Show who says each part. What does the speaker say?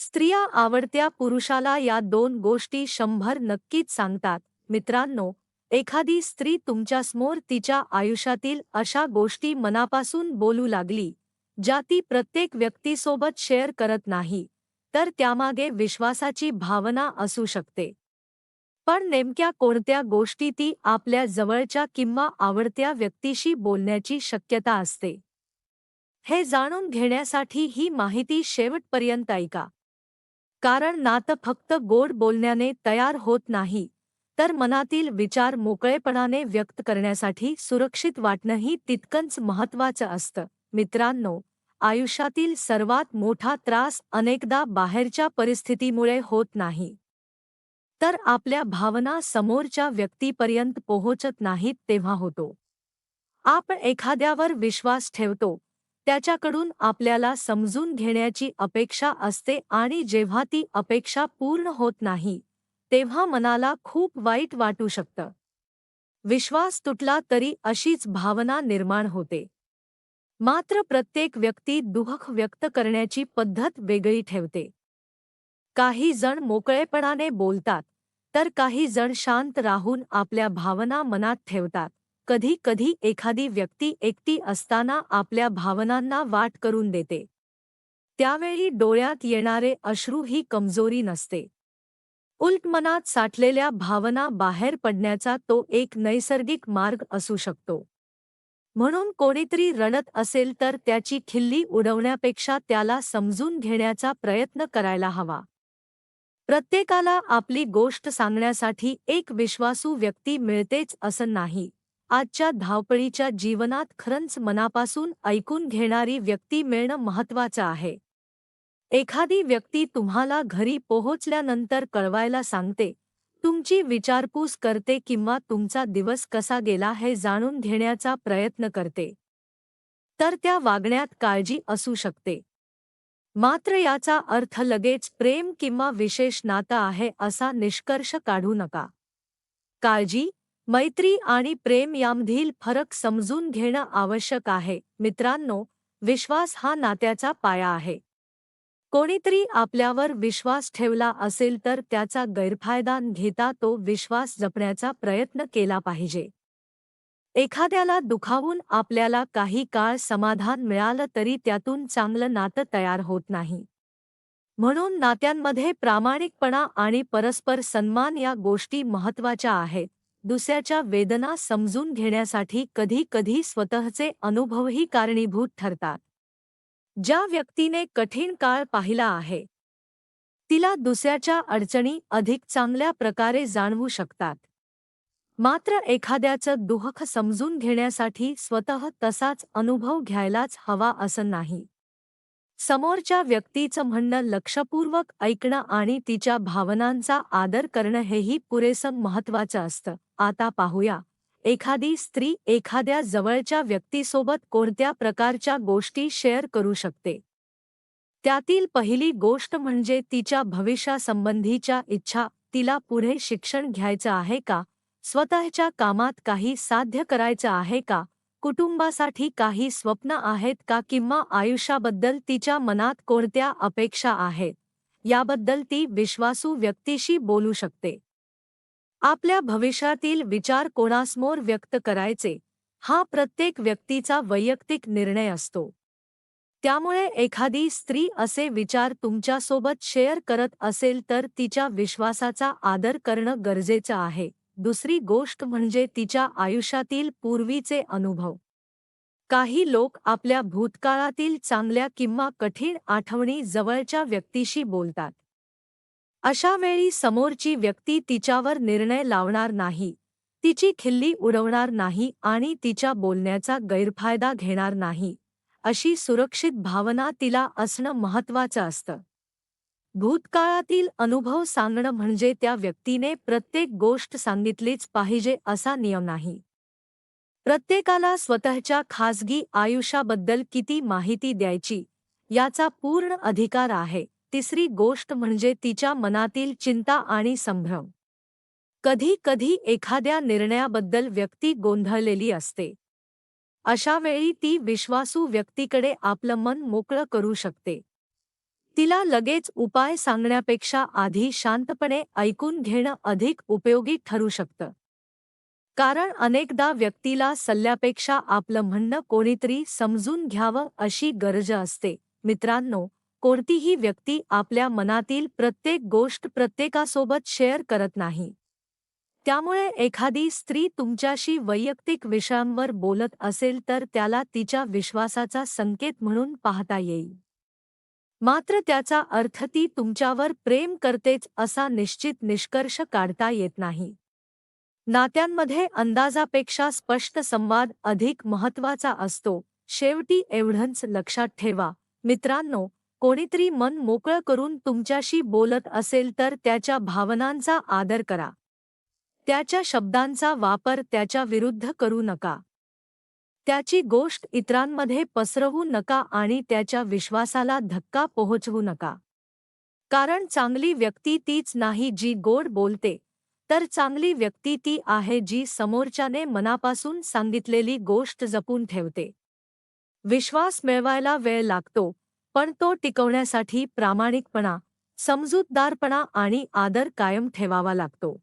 Speaker 1: स्त्रिया आवडत्या पुरुषाला या दोन गोष्टी 100 नक्कीच सांगतात. मित्रांनो, एखादी स्त्री तुमच्यासमोर तिच्या आयुष्यातील अशा गोष्टी मनापासून बोलू लागली, ज्या ती प्रत्येक व्यक्तीसोबत शेअर करत नाही, तर त्यामागे विश्वासाची भावना असू शकते. पण नेमक्या कोणत्या गोष्टी ती आपल्या जवळच्या किंवा आवडत्या व्यक्तीशी बोलण्याची शक्यता असते? हे जाणून घेण्यासाठी ही माहिती शेवटपर्यंत ऐका. कारण नातं फक्त गोड बोलण्याने तयार होत नाही, तर मनातील विचार मोकळेपणाने व्यक्त करण्यासाठी सुरक्षित वाटणंही तितकंच महत्त्वाचं असतं. मित्रांनो, आयुष्यातील सर्वात मोठा त्रास अनेकदा बाहेरच्या परिस्थितीमुळे होत नाही, तर आपल्या भावना समोरच्या व्यक्तीपर्यंत पोहोचत नाहीत तेव्हा होतो. आपण एखाद्यावर विश्वास ठेवतो, त्याच्याकडून आपल्याला समजून घेण्याची अपेक्षा असते आणि जेव्हा ती अपेक्षा पूर्ण होत नाही, तेव्हा मनाला खूप वाईट वाटू शकतं. विश्वास तुटला तरी अशीच भावना निर्माण होते. मात्र प्रत्येक व्यक्ती दुःख व्यक्त करण्याची पद्धत वेगळी ठेवते. काही जण मोकळेपणाने बोलतात, तर काही जण शांत राहून आपल्या भावना मनात ठेवतात. कधी कधी एखादी व्यक्ती एकटी असताना आपल्या भावनांना वाट करून देते. त्यावेळी डोळ्यात येणारे अश्रू ही कमजोरी नसते. उलट मनात साठलेल्या भावना बाहेर पडण्याचा तो एक नैसर्गिक मार्ग असू शकतो. म्हणून कोणीतरी रडत असेल तर त्याची खिल्ली उडवण्यापेक्षा त्याला समजून घेण्याचा प्रयत्न करायला हवा. प्रत्येकाला आपली गोष्ट सांगण्यासाठी एक विश्वासू व्यक्ती मिळतेच असं नाही. आजच्या धावपळीच्या जीवनात खरंच मनापासून ऐकून घेणारी व्यक्ती मिळणं महत्त्वाचं आहे. एखादी व्यक्ती तुम्हाला घरी पोहोचल्यानंतर कळवायला सांगते, तुमची विचारपूस करते किंवा तुमचा दिवस कसा गेला हे जाणून घेण्याचा प्रयत्न करते, तर त्या वागण्यात काळजी असू शकते. मात्र याचा अर्थ लगेच प्रेम किंवा विशेष नातं आहे असा निष्कर्ष काढू नका. काळजी, मैत्री आणि प्रेम यामधील फरक समजून घेणं आवश्यक आहे. मित्रांनो, विश्वास हा नात्याचा पाया आहे. कोणीतरी आपल्यावर विश्वास ठेवला असेल तर त्याचा गैरफायदा घेता तो विश्वास जपण्याचा प्रयत्न केला पाहिजे. एखाद्याला दुखावून आपल्याला काही काळ समाधान मिळालं तरी त्यातून चांगलं नातं तयार होत नाही. म्हणून नात्यांमध्ये प्रामाणिकपणा आणि परस्पर सन्मान या गोष्टी महत्त्वाच्या आहेत. दुसऱ्याच्या वेदना समजून घेण्यासाठी कधी-कधी स्वतःचे अनुभवही कारणीभूत ठरतात. ज्या व्यक्तीने कठीण काळ पाहिला आहे, तिला दुसऱ्याच्या अडचणी अधिक चांगल्या प्रकारे जाणवू शकतात. मात्र एखाद्याचं दुःख समजून घेण्यासाठी स्वतः तसाच अनुभव घ्यायलाच हवा असं नाही. समोरच्या व्यक्तीचं म्हणणं लक्षपूर्वक ऐकणं आणि तिच्या भावनांचा आदर करणं हेही पुरेसं महत्त्वाचं असतं. आता पाहूया, एखादी स्त्री एखाद्या जवळच्या व्यक्तीसोबत कोणत्या प्रकारच्या गोष्टी शेअर करू शकते. त्यातील पहिली गोष्ट म्हणजे तिच्या भविष्यासंबंधीच्या इच्छा. तिला पुढे शिक्षण घ्यायचं आहे का? स्वतःच्या कामात काही साध्य करायचं आहे का? कुटुंबासाठी काही स्वप्न आहेत का किंवा आयुष्याबद्दल तिच्या मनात कोणत्या अपेक्षा आहेत, याबद्दल ती विश्वासू व्यक्तीशी बोलू शकते. आपल्या भविष्यातील विचार कोणासमोर व्यक्त करायचे, हा प्रत्येक व्यक्तीचा वैयक्तिक निर्णय असतो. त्यामुळे एखादी स्त्री असे विचार तुमच्यासोबत शेअर करत असेल तर तिच्या विश्वासाचा आदर करणं गरजेचं आहे. दुसरी गोष्ट म्हणजे तिच्या आयुष्यातील पूर्वीचे अनुभव. काही लोक आपल्या भूतकाळातील चांगल्या किंवा कठीण आठवणी जवळच्या व्यक्तीशी बोलतात. अशा वेळी समोरची व्यक्ती तिच्यावर निर्णय लावणार नाही, तिची खिल्ली उडवणार नाही आणि तिच्या बोलण्याचा गैरफायदा घेणार नाही, अशी सुरक्षित भावना तिला असणं महत्त्वाचं असतं. भूतकाळातील अनुभव सांगणं म्हणजे त्या व्यक्तीने प्रत्येक गोष्ट सांगितलीच पाहिजे असा नियम नाही. प्रत्येकाला स्वतःच्या खाजगी आयुष्याबद्दल किती माहिती द्यायची, याचा पूर्ण अधिकार आहे. तिसरी गोष्ट म्हणजे तिच्या मनातील चिंता आणि संभ्रम. कधी कधी एखाद्या निर्णयाबद्दल व्यक्ती गोंधळलेली असते. अशा वेळी ती विश्वासू व्यक्तीकडे आपलं मन मोकळं करू शकते. तिला लगेच उपाय सांगण्यापेक्षा आधी शांतपणे ऐकून घेणं अधिक उपयोगी ठरू शकतं. कारण अनेकदा व्यक्तीला सल्ल्यापेक्षा आपलं म्हणणं कोणीतरी समजून घ्यावं अशी गरज असते. मित्रांनो, कोणतीही व्यक्ती आपल्या मनातील प्रत्येक गोष्ट प्रत्येकासोबत शेअर करत नाही. त्यामुळे एखादी स्त्री तुमच्याशी वैयक्तिक विषयांवर बोलत असेल तर त्याला तिच्या विश्वासाचा संकेत म्हणून पाहता येईल. मात्र त्याचा अर्थ ती तुमच्यावर प्रेम करतेच असा निश्चित निष्कर्ष काढता येत नाही. नात्यांमध्ये अंदाजापेक्षा स्पष्ट संवाद अधिक महत्त्वाचा असतो. शेवटी एवढंच लक्षात ठेवा, मित्रांनो, कोणीतरी मन मोकळं करून तुमच्याशी बोलत असेल तर त्याच्या भावनांचा आदर करा. त्याच्या शब्दांचा वापर त्याच्या विरुद्ध करू नका. त्याची गोष्ट इतरांमध्ये पसरवू नका आणि त्याच्या विश्वासाला धक्का पोहोचवू नका. कारण चांगली व्यक्ती तीच नाही जी गोड बोलते, तर चांगली व्यक्ती ती आहे जी समोरच्याने मनापासून सांगितलेली गोष्ट जपून ठेवते. विश्वास मिळवायला वेळ लागतो, पण तो टिकवण्यासाठी प्रामाणिकपणा, समजूतदारपणा आणि आदर कायम ठेवावा लागतो.